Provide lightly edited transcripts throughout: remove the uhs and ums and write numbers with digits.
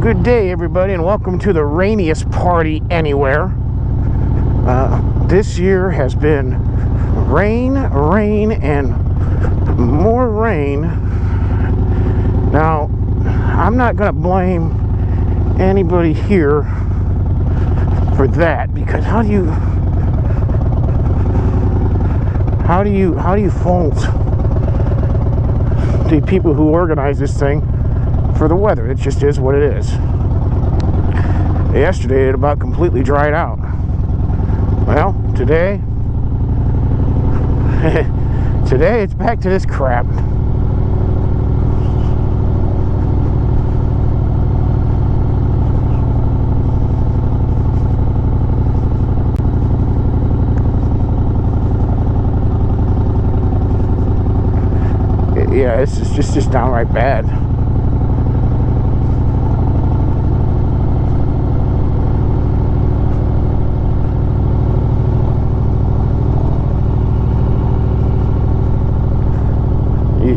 Good day, everybody, and welcome to the rainiest party anywhere. This year has been rain, and more rain. Now, I'm not going to blame anybody here for that, because how do you fault the people who organize this thing for the weather? It just is what it is. Yesterday it about completely dried out. Well, today it's back to this crap. Yeah, this is just downright bad.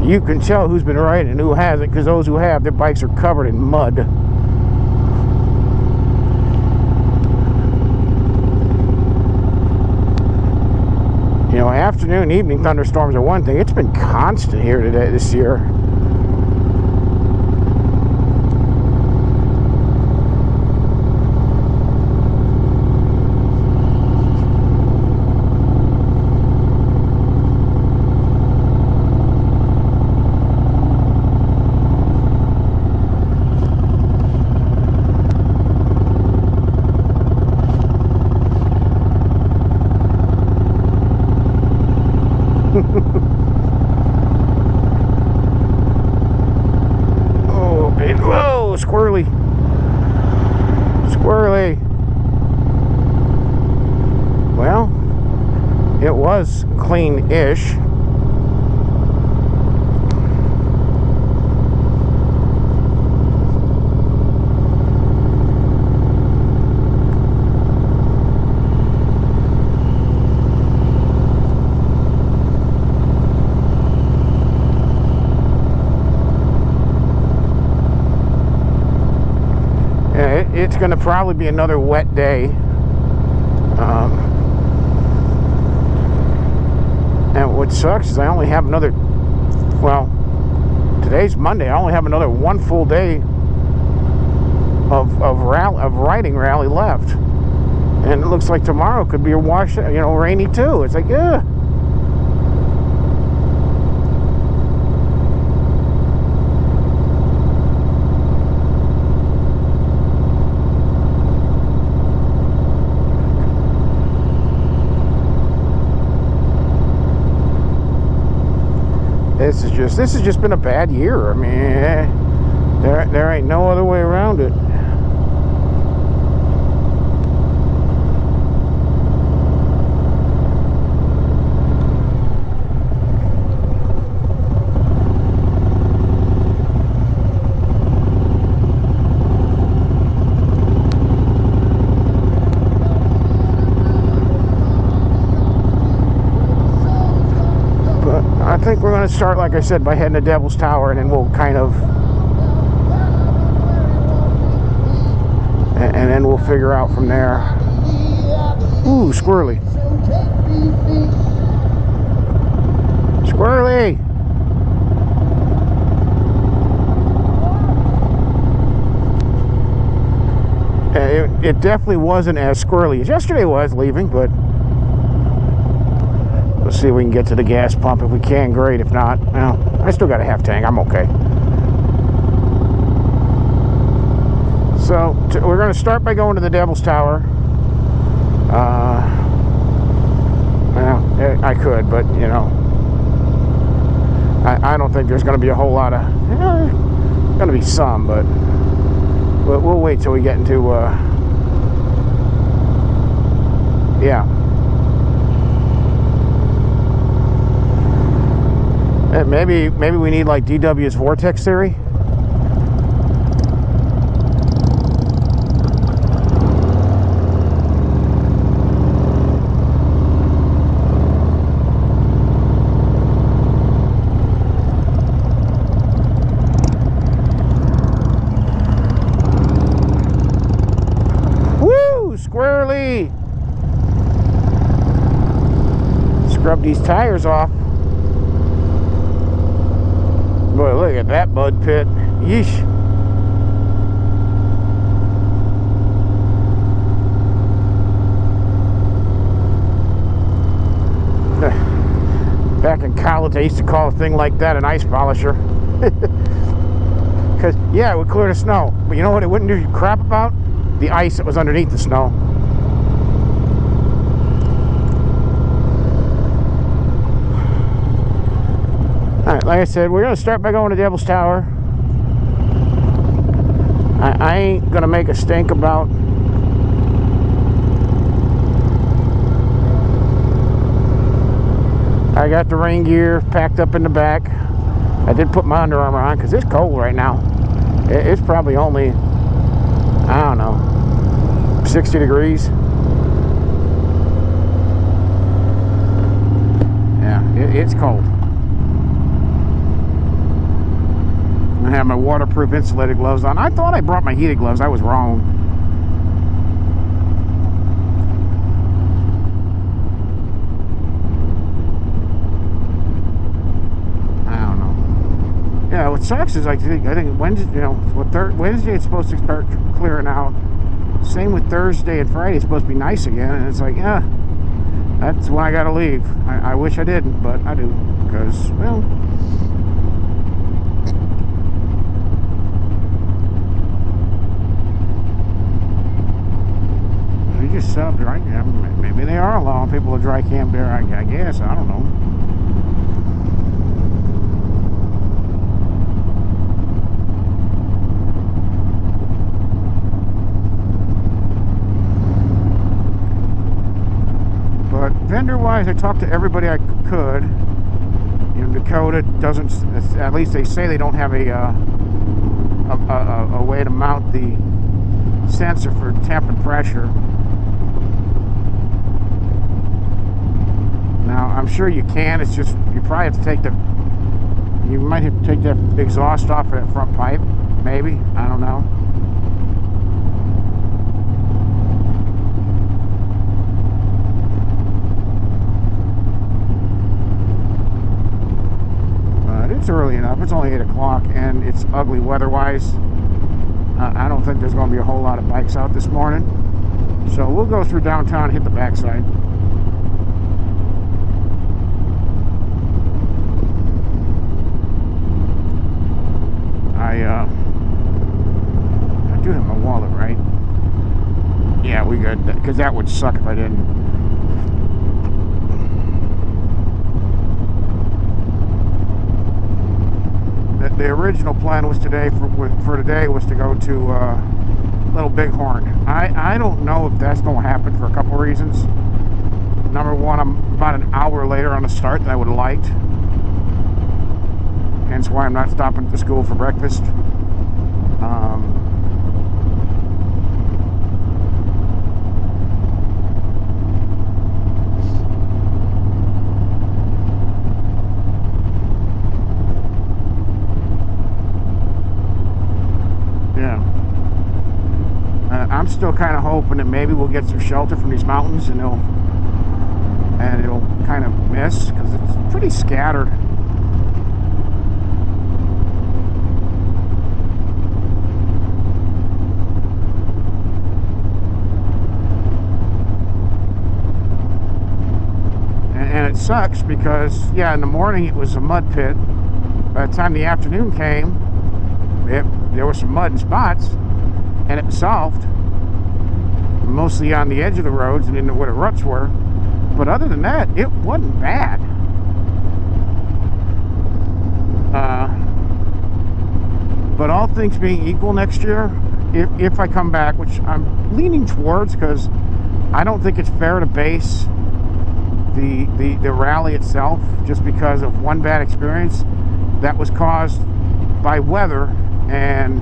You can tell who's been riding and who hasn't, because those who have, their bikes are covered in mud. You know, afternoon, evening thunderstorms are one thing. It's been constant here today, this year. Whoa, squirrely. Well, it was clean-ish. It's going to probably be another wet day. And what sucks is I only have another, well, today's Monday. I only have another one full day of riding rally left. And it looks like tomorrow could be a wash, rainy too. It's like, ugh. This has just been a bad year. I mean, there ain't no other way around it. I think we're going to start, like I said, by heading to Devil's Tower, and then we'll kind of, and then we'll figure out from there. Ooh, squirrely. Squirrely! It definitely wasn't as squirrely as yesterday was leaving, but let's see if we can get to the gas pump. If we can, great. If not, well, I still got a half tank. I'm okay. So we're going to start by going to the Devil's Tower. Well, I could, but I don't think there's going to be a whole lot of. Going to be some, but we'll wait till we get into. Yeah. Maybe we need like DW's vortex theory. squarely. Scrub these tires off. Boy, look at that mud pit. Yeesh. Back in college, I used to call a thing like that an ice polisher. Because, yeah, it would clear the snow. But you know what it wouldn't do crap about? The ice that was underneath the snow. Alright, like I said, we're going to start by going to Devil's Tower. I ain't going to make a stink about I got the rain gear packed up in the back. I did put my Under Armour on because it's cold right now. It's probably only, I don't know, 60 degrees. Yeah, it's cold. I have my waterproof insulated gloves on. I thought I brought my heated gloves. I was wrong. Yeah, what sucks is I think Wednesday, you know, Wednesday it's supposed to start clearing out. Same with Thursday and Friday. It's supposed to be nice again, and it's like, yeah, that's when I gotta leave. I wish I didn't, but I do, because, well, you just set up dry camp. Maybe they are allowing people to dry camp there. I guess, I don't know. Vendor-wise, I talked to everybody I could. You know, Dakota doesn't. At least they say they don't have a way to mount the sensor for temp and pressure. Now, I'm sure you can. It's just you probably have to take the. You might have to take that exhaust off of that front pipe. Maybe, I don't know. It's early enough. It's only 8 o'clock and it's ugly weather-wise. I don't think there's going to be a whole lot of bikes out this morning. So we'll go through downtown and hit the backside. I do have my wallet, right? Yeah, we good. Because that would suck if I didn't. The original plan was today for today was to go to Little Bighorn. I don't know if that's going to happen for a couple of reasons. Number one, I'm about an hour later on the start than I would have liked. Hence why I'm not stopping at the school for breakfast. I'm still kind of hoping that maybe we'll get some shelter from these mountains and it'll kind of miss because it's pretty scattered. And it sucks because, yeah, in the morning it was a mud pit. By the time the afternoon came, there was some mud in spots, and it was soft. Mostly on the edge of the roads and into where the ruts were, but other than that, it wasn't bad. But all things being equal next year, if I come back, which I'm leaning towards, because I don't think it's fair to base the rally itself just because of one bad experience that was caused by weather and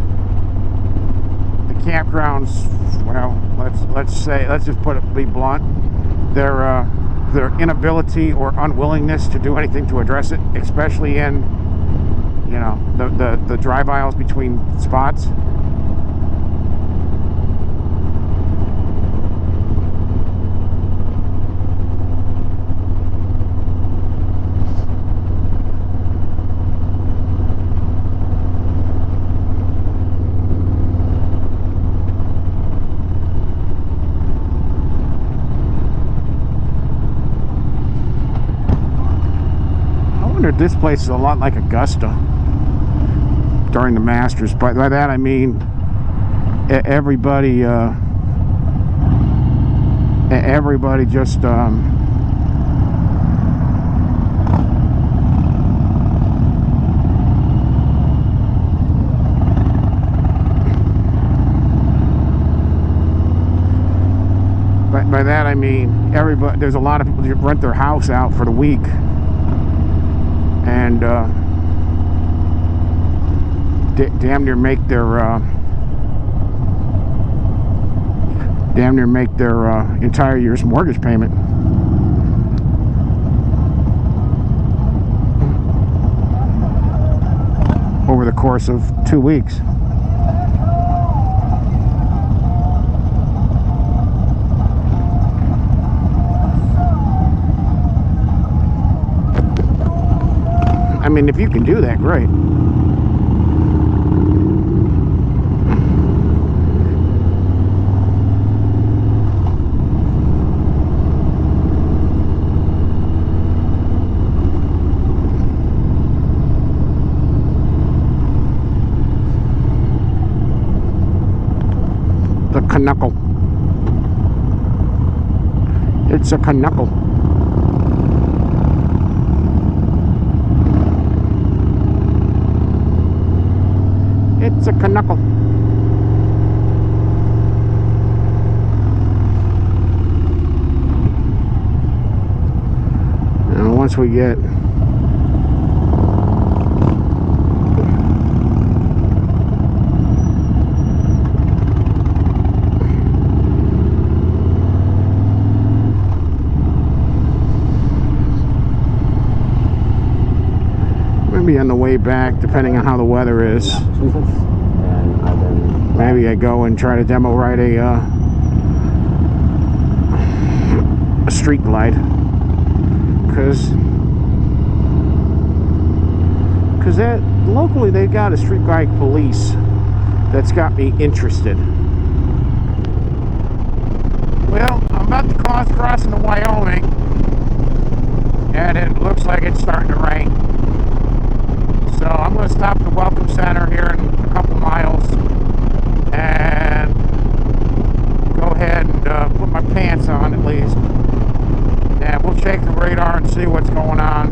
the campgrounds. Well, let's just be blunt. Their inability or unwillingness to do anything to address it, especially in, you know, the drive aisles between spots. this place is a lot like Augusta during the Masters. By that I mean everybody just by that I mean everybody. There's a lot of people that rent their house out for the week, and damn near make their entire year's mortgage payment. Over the course of 2 weeks. I mean, if you can do that, great. The Knuckle. It's a Knuckle. It's a Knuckle. And once we get maybe on the way back, depending on how the weather is, maybe I go and try to demo ride a street glide, because that locally they got a street glide police that's got me interested. Well, I'm about to cross into Wyoming, and it looks like it's starting to rain. So I'm going to stop at the Welcome Center here in a couple miles and go ahead and put my pants on at least. And we'll check the radar and see what's going on.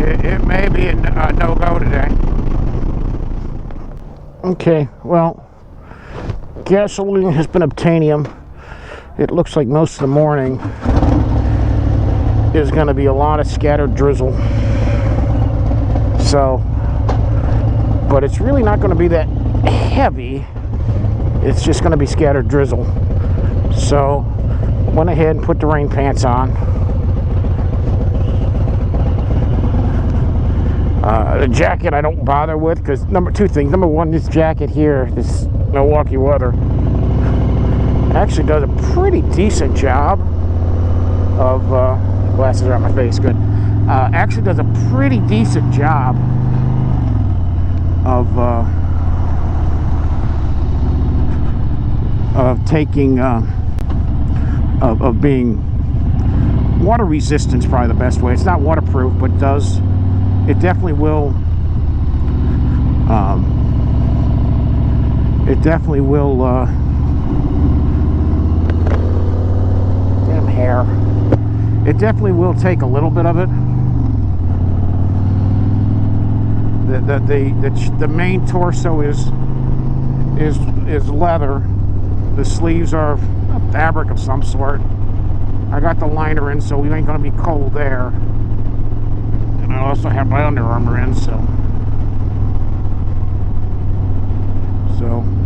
It may be a no-go today. Okay, well, gasoline has been obtainium. It looks like most of the morning is going to be a lot of scattered drizzle. So, but it's really not going to be that heavy. It's just going to be scattered drizzle. So, went ahead and put the rain pants on. The jacket I don't bother with, because two things. Number one, this jacket here, this Milwaukee weather, actually does a pretty decent job of glasses are on my face, good. Actually does a pretty decent job of taking of being water resistant is probably the best way. It's not waterproof, but it definitely will damn hair. It definitely will take a little bit of it. The main torso is leather. The sleeves are a fabric of some sort. I got the liner in, so we ain't gonna be cold there. And I also have my Under Armour in, so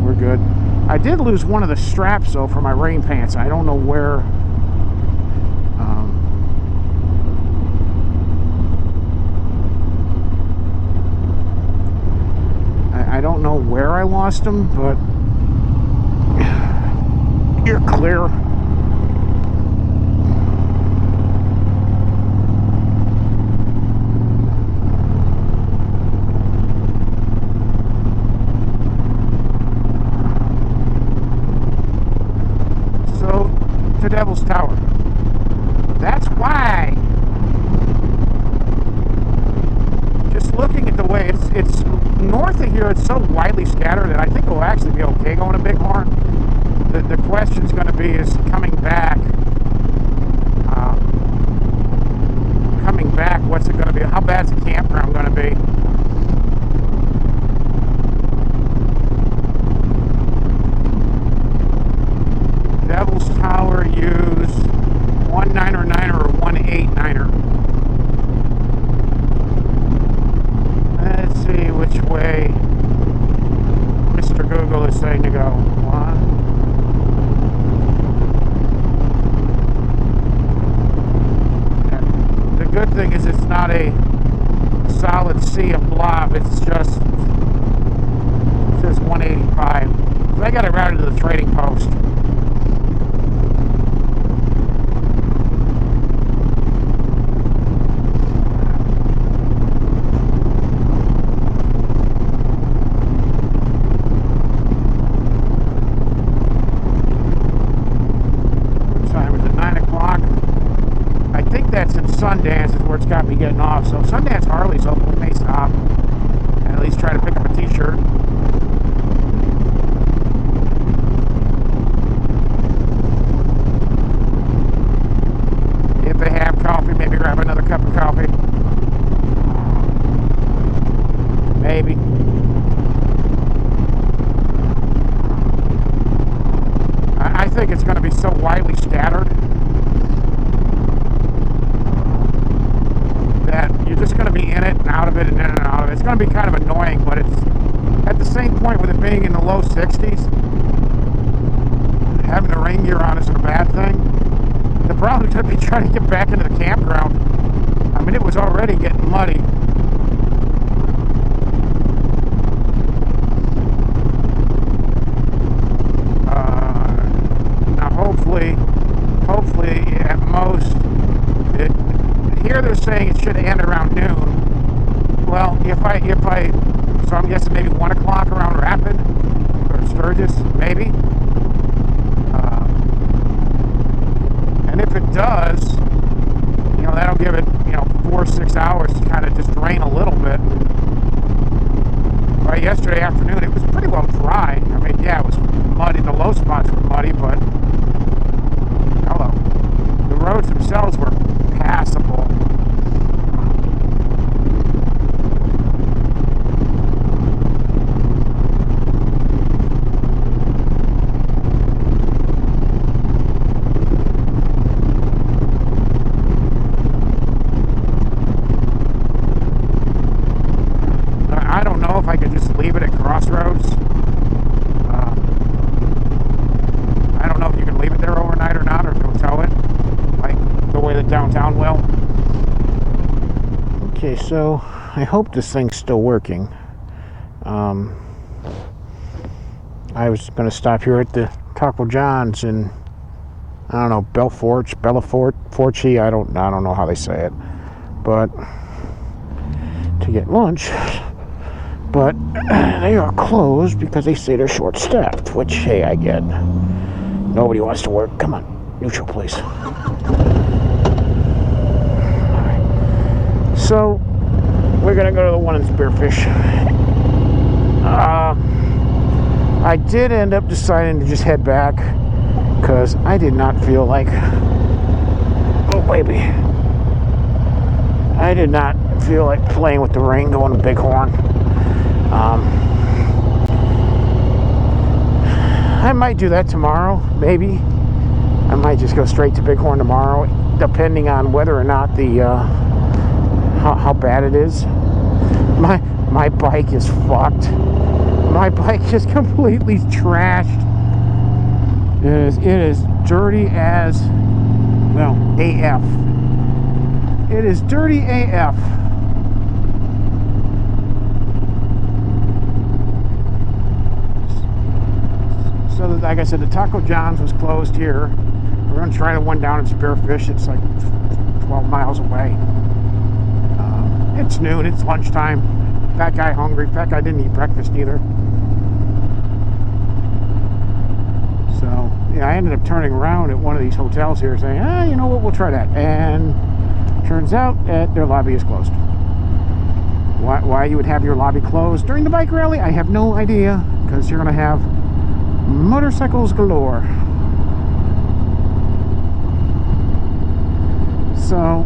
we're good. I did lose one of the straps though for my rain pants. I don't know where. I don't know where I lost them, but you're clear. So, to Devil's Tower. so widely scattered that I think it'll actually be okay going to Bighorn. The question's going to be is coming back. What's it going to be? How bad's the campground going to be? Devil's Tower use 1.9er or 1.8er. Let's see which way Mr. Google is saying to go. The good thing is it's not a solid sea of blob. It's just, it says 185. So I got it routed to the trading post. Sundance is where it's got me getting off. So Sundance Harley's open. We may stop and at least try to pick up a t-shirt. If they have coffee, maybe grab another cup of coffee. Maybe. I think it's going to be so widely scattered that you're just going to be in it and out of it and in and out of it. It's going to be kind of annoying, but it's at the same point with it being in the low 60s, having the rain gear on isn't a bad thing. The problem is going to be trying to get back into the campground. I mean, it was already getting muddy. Now hopefully at most, here they're saying it should end around noon. Well, so I'm guessing maybe 1 o'clock around Rapid or Sturgis, maybe. And if it does, that'll give it, 4 or 6 hours to kind of just drain a little bit. By yesterday afternoon, it was pretty well dry. I mean, yeah, it was muddy. The low spots were muddy, but hello. The roads themselves were passable. I don't know if I could just leave it at Crossroads. I don't know if you can leave it there overnight or not, or go tow it, like the way that downtown will. Okay, so I hope this thing's still working. I was going to stop here at the Taco John's in, I don't know, Belfort, Forci, I don't know how they say it, but to get lunch. But they are closed because they say they're short-staffed, which, hey, I get. Nobody wants to work. Come on, neutral, please. Alright. So, we're going to go to the one in Spearfish. I did end up deciding to just head back because I did not feel like... Oh, baby. I did not feel like playing with the rain going to Bighorn. I might do that tomorrow, maybe. I might just go straight to Bighorn tomorrow, depending on whether or not the how bad it is. My bike is fucked. My bike is completely trashed. It is dirty as, well, AF. It is dirty AF. So, like I said, the Taco John's was closed here. We're going to try the one down in Spearfish. It's like 12 miles away. It's noon. It's lunchtime. Fat guy hungry. Fat guy didn't eat breakfast either. So, yeah, I ended up turning around at one of these hotels here saying, you know what, we'll try that. And turns out that their lobby is closed. Why you would have your lobby closed during the bike rally, I have no idea, because you're going to have motorcycles galore. So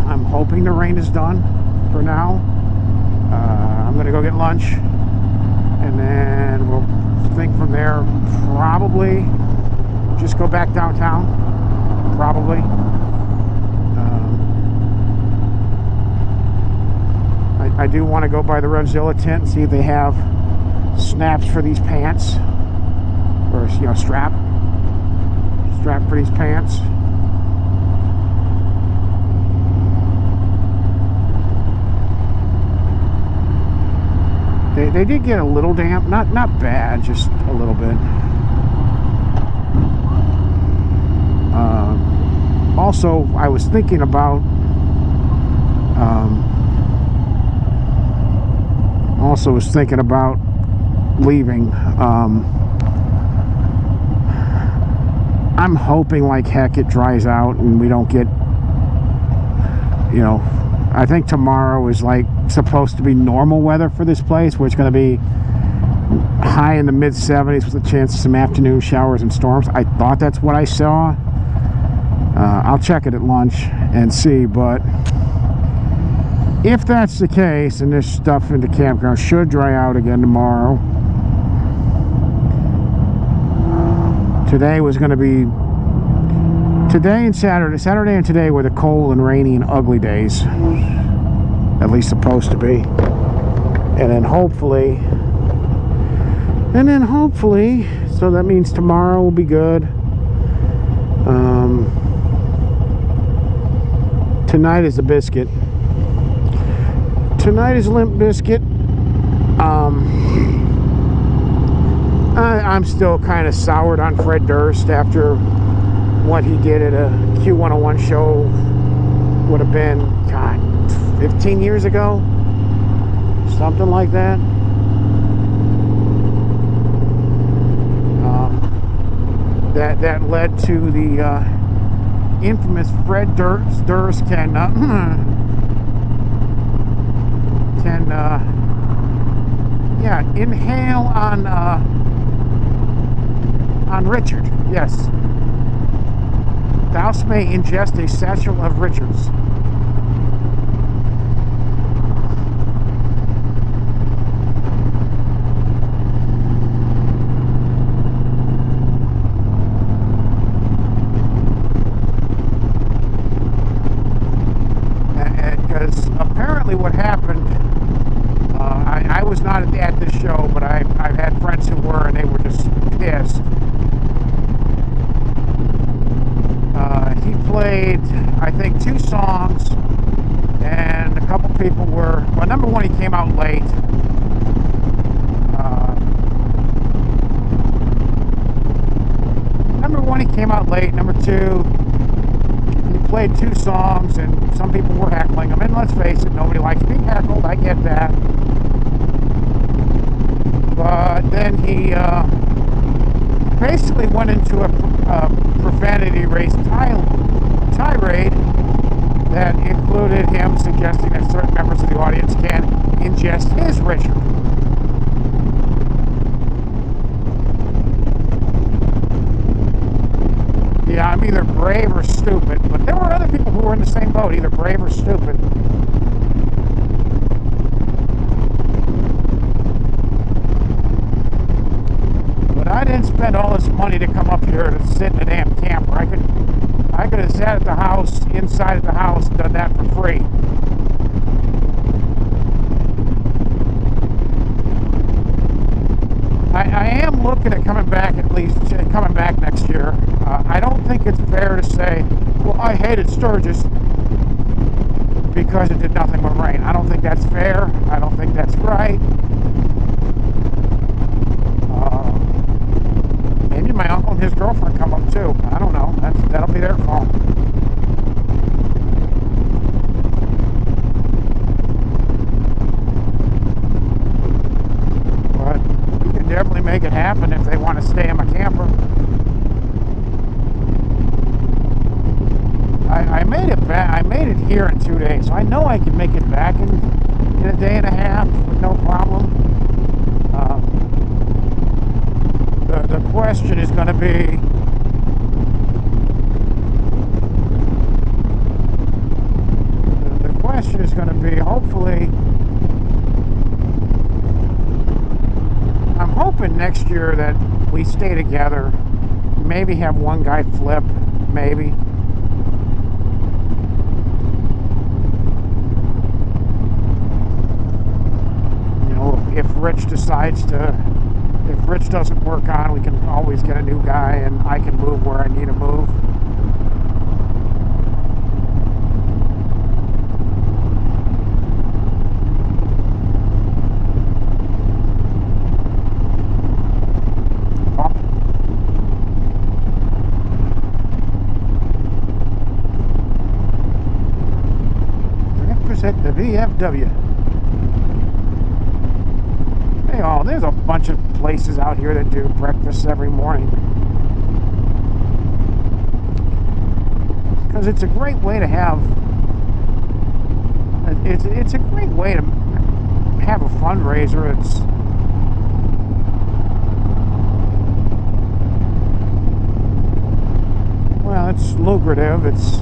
I'm hoping the rain is done for now. I'm going to go get lunch, and then we'll think from there. Probably just go back downtown. Probably. I do want to go by the Revzilla tent and see if they have snaps for these pants, or strap for these pants. They did get a little damp, not bad, just a little bit. Also, I was thinking about leaving. I'm hoping like heck it dries out and we don't get, I think tomorrow is like supposed to be normal weather for this place, where it's going to be high in the mid 70s with a chance of some afternoon showers and storms. I thought that's what I saw. I'll check it at lunch and see, but if that's the case, and this stuff in the campground should dry out again tomorrow. Today was going to be, today and Saturday and today were the cold and rainy and ugly days, at least supposed to be. And then hopefully, so that means tomorrow will be good. Tonight is a biscuit. Tonight is Limp Biscuit. I'm still kind of soured on Fred Durst after what he did at a Q101 show. Would have been, God, 15 years ago? Something like that. That led to the infamous Fred Durst can inhale on Richard. Yes, thou may ingest a satchel of Richards. Because apparently what happened, I was not at this show, but I've had friends who were, and they were just pissed. He played, I think, 2 songs, and a couple people were, well, number one, he came out late. Number 2, he played 2 songs, and some people were heckling him. And let's face it, nobody likes being heckled. I get that. But then he basically went into a profanity-laced tirade that included him suggesting that certain members of the audience can ingest his Richard. Yeah, I'm either brave or stupid, but there were other people who were in the same boat, either brave or stupid. But I didn't spend all this money to come up here to sit in a damn camper. I could have sat at the house, inside of the house, and done that for free. I am looking at coming back next year. I don't think it's fair to say, well, I hated Sturgis because it did nothing but rain. I don't think that's fair. I don't think that's right. Maybe my uncle and his girlfriend come up too. I don't know. That'll be their call. But we can definitely make it happen if they want to stay in my camper. I made it here in 2 days, so I know I can make it back in a day and a half with no problem. The question is going to be, hopefully, I'm hoping next year that we stay together, maybe have one guy flip, maybe. You know, if Rich doesn't work on, we can always get a new guy, and I can move where I need to move. Represent the VFW. Hey, there's a bunch of places out here that do breakfasts every morning. Because it's a great way to have. It's a great way to have a fundraiser. It's lucrative. It's